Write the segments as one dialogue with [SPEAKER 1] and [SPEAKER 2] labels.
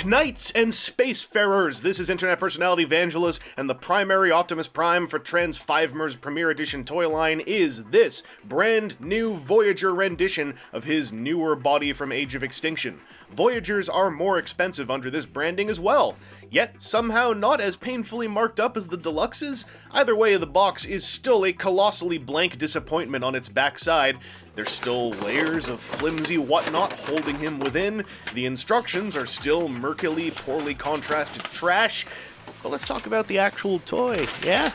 [SPEAKER 1] Knights and Spacefarers! This is internet personality Vangelus, and the primary Optimus Prime for Transfivmer's Premier Edition toy line is this brand new Voyager rendition of his newer body from Age of Extinction. Voyagers are more expensive under this branding as well, yet somehow not as painfully marked up as the deluxes. Either way, the box is still a colossally blank disappointment on its backside. There's still layers of flimsy whatnot holding him within. The instructions are still murkily, poorly contrasted trash. But let's talk about the actual toy, yeah?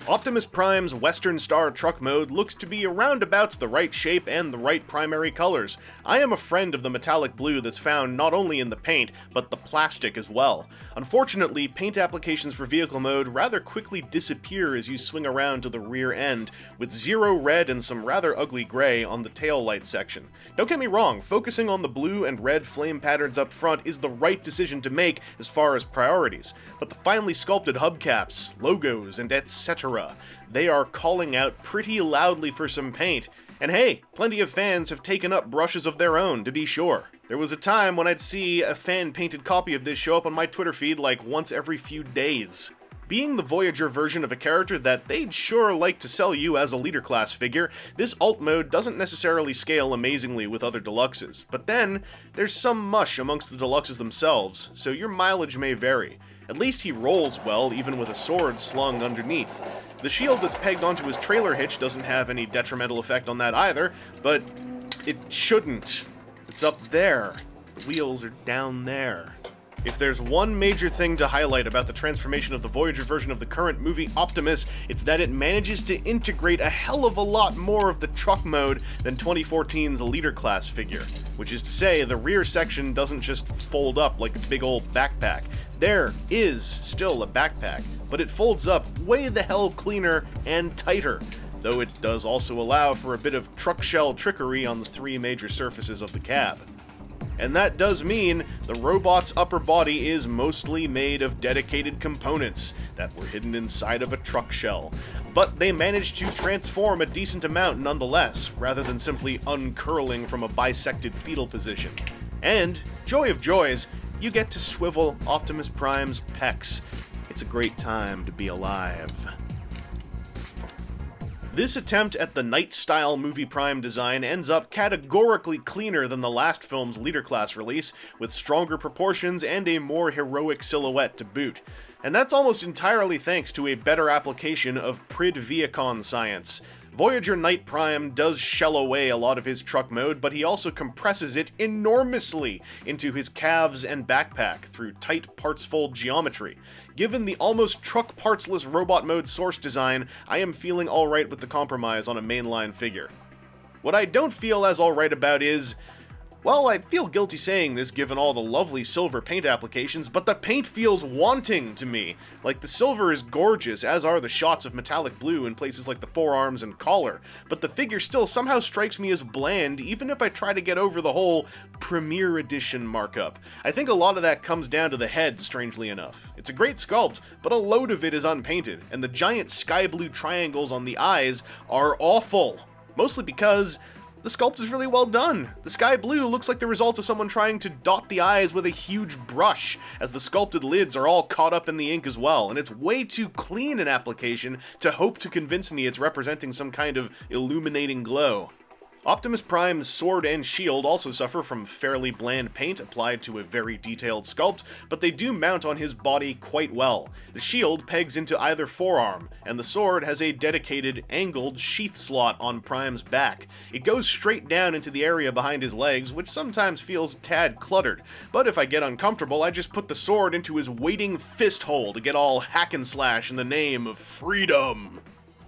[SPEAKER 1] Optimus Prime's Western Star truck mode looks to be around about the right shape and the right primary colors. I am a friend of the metallic blue that's found not only in the paint, but the plastic as well. Unfortunately, paint applications for vehicle mode rather quickly disappear as you swing around to the rear end, with zero red and some rather ugly gray on the tail light section. Don't get me wrong, focusing on the blue and red flame patterns up front is the right decision to make as far as priorities, but the finely sculpted hubcaps, logos, and etc., they are calling out pretty loudly for some paint. And hey, plenty of fans have taken up brushes of their own, to be sure. There was a time when I'd see a fan-painted copy of this show up on my Twitter feed like once every few days. Being the Voyager version of a character that they'd sure like to sell you as a leader class figure, this alt mode doesn't necessarily scale amazingly with other deluxes. But then, there's some mush amongst the deluxes themselves, so your mileage may vary. At least he rolls well, even with a sword slung underneath. The shield that's pegged onto his trailer hitch doesn't have any detrimental effect on that either, but it shouldn't. It's up there. The wheels are down there. If there's one major thing to highlight about the transformation of the Voyager version of the current movie Optimus, it's that it manages to integrate a hell of a lot more of the truck mode than 2014's leader class figure. Which is to say, the rear section doesn't just fold up like a big old backpack. There is still a backpack, but it folds up way the hell cleaner and tighter, though it does also allow for a bit of truck shell trickery on the three major surfaces of the cab. And that does mean the robot's upper body is mostly made of dedicated components that were hidden inside of a truck shell. But they managed to transform a decent amount nonetheless, rather than simply uncurling from a bisected fetal position. And, joy of joys, you get to swivel Optimus Prime's pecs. It's a great time to be alive. This attempt at the Knight-style movie Prime design ends up categorically cleaner than the last film's leader class release, with stronger proportions and a more heroic silhouette to boot. And that's almost entirely thanks to a better application of Prid-Viacon science. Voyager Knight Prime does shell away a lot of his truck mode, but he also compresses it enormously into his calves and backpack through tight parts-fold geometry. Given the almost truck partsless robot mode source design, I am feeling alright with the compromise on a mainline figure. What I don't feel as alright about is, well, I feel guilty saying this given all the lovely silver paint applications, but the paint feels wanting to me. Like, the silver is gorgeous, as are the shots of metallic blue in places like the forearms and collar, but the figure still somehow strikes me as bland, even if I try to get over the whole Premier Edition markup. I think a lot of that comes down to the head, strangely enough. It's a great sculpt, but a load of it is unpainted, and the giant sky blue triangles on the eyes are awful. Mostly because the sculpt is really well done. The sky blue looks like the result of someone trying to dot the eyes with a huge brush, as the sculpted lids are all caught up in the ink as well, and it's way too clean an application to hope to convince me it's representing some kind of illuminating glow. Optimus Prime's sword and shield also suffer from fairly bland paint applied to a very detailed sculpt, but they do mount on his body quite well. The shield pegs into either forearm, and the sword has a dedicated, angled sheath slot on Prime's back. It goes straight down into the area behind his legs, which sometimes feels a tad cluttered, but if I get uncomfortable, I just put the sword into his waiting fist hole to get all hack and slash in the name of freedom.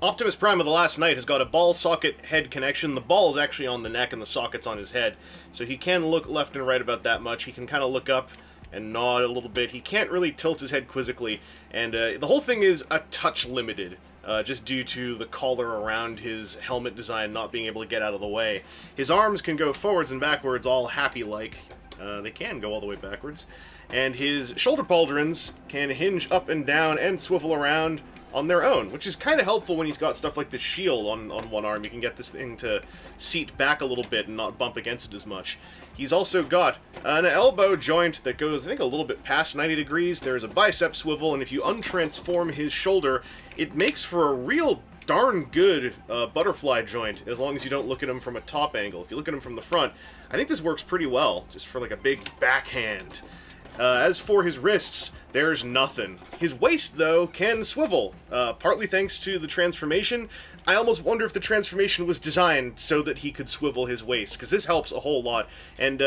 [SPEAKER 1] Optimus Prime of the Last Knight has got a ball socket head connection. The ball is actually on the neck and the socket's on his head, so he can look left and right about that much. He can kind of look up and nod a little bit. He can't really tilt his head quizzically, and the whole thing is a touch limited, just due to the collar around his helmet design not being able to get out of the way. His arms can go forwards and backwards all happy-like. They can go all the way backwards. And his shoulder pauldrons can hinge up and down and swivel around on their own, which is kind of helpful when he's got stuff like the shield on one arm. You can get this thing to seat back a little bit and not bump against it as much. He's also got an elbow joint that goes, I think, a little bit past 90 degrees. There's a bicep swivel, and if you untransform his shoulder, it makes for a real darn good butterfly joint, as long as you don't look at him from a top angle. If you look at him from the front, I think this works pretty well, just for like a big backhand. As for his wrists, there's nothing. His waist, though, can swivel, partly thanks to the transformation. I almost wonder if the transformation was designed so that he could swivel his waist, because this helps a whole lot. And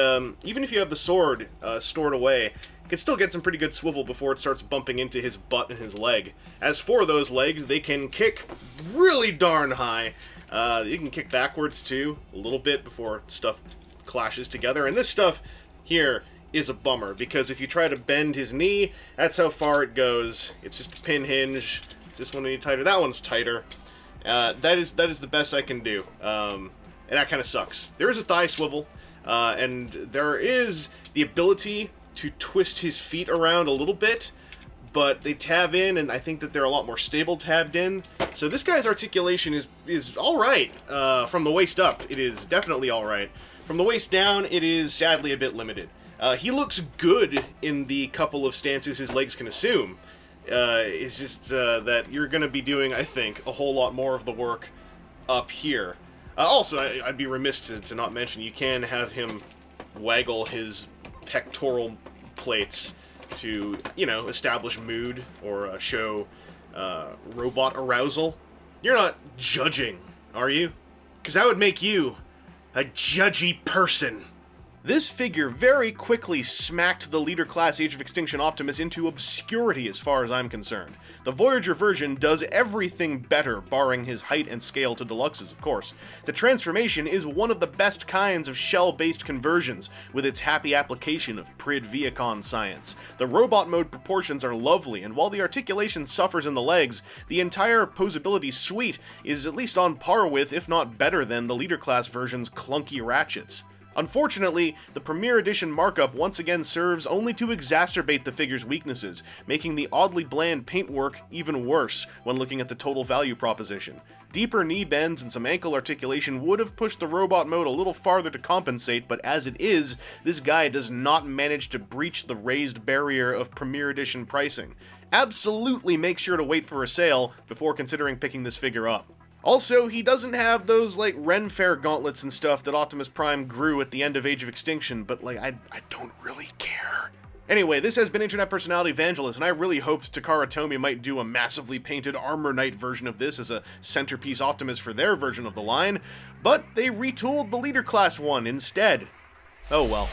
[SPEAKER 1] even if you have the sword stored away, you can still get some pretty good swivel before it starts bumping into his butt and his leg. As for those legs, they can kick really darn high. You can kick backwards, too, a little bit before stuff clashes together. And this stuff here is a bummer, because if you try to bend his knee, that's how far it goes. It's just a pin hinge. Is this one any tighter? That one's tighter. That is the best I can do, and that kind of sucks. There is a thigh swivel, and there is the ability to twist his feet around a little bit, but they tab in, and I think that they're a lot more stable tabbed in. So this guy's articulation is all right. From the waist up, it is definitely all right. From the waist down, it is sadly a bit limited. He looks good in the couple of stances his legs can assume. It's just that you're going to be doing, I think, a whole lot more of the work up here. Also, I'd be remiss to not mention, you can have him waggle his pectoral plates to, you know, establish mood or show robot arousal. You're not judging, are you? Because that would make you a judgy person. This figure very quickly smacked the Leader Class Age of Extinction Optimus into obscurity as far as I'm concerned. The Voyager version does everything better, barring his height and scale to deluxes, of course. The transformation is one of the best kinds of shell-based conversions, with its happy application of Prid-Viacon science. The robot mode proportions are lovely, and while the articulation suffers in the legs, the entire posability suite is at least on par with, if not better than, the Leader Class version's clunky ratchets. Unfortunately, the Premier Edition markup once again serves only to exacerbate the figure's weaknesses, making the oddly bland paintwork even worse when looking at the total value proposition. Deeper knee bends and some ankle articulation would have pushed the robot mode a little farther to compensate, but as it is, this guy does not manage to breach the raised barrier of Premier Edition pricing. Absolutely make sure to wait for a sale before considering picking this figure up. Also, he doesn't have those, like, Ren Fair gauntlets and stuff that Optimus Prime grew at the end of Age of Extinction, but, like, I don't really care. Anyway, this has been Internet Personality Vangelus, and I really hoped Takara Tomy might do a massively painted Armor Knight version of this as a centerpiece Optimus for their version of the line, but they retooled the Leader Class one instead. Oh well.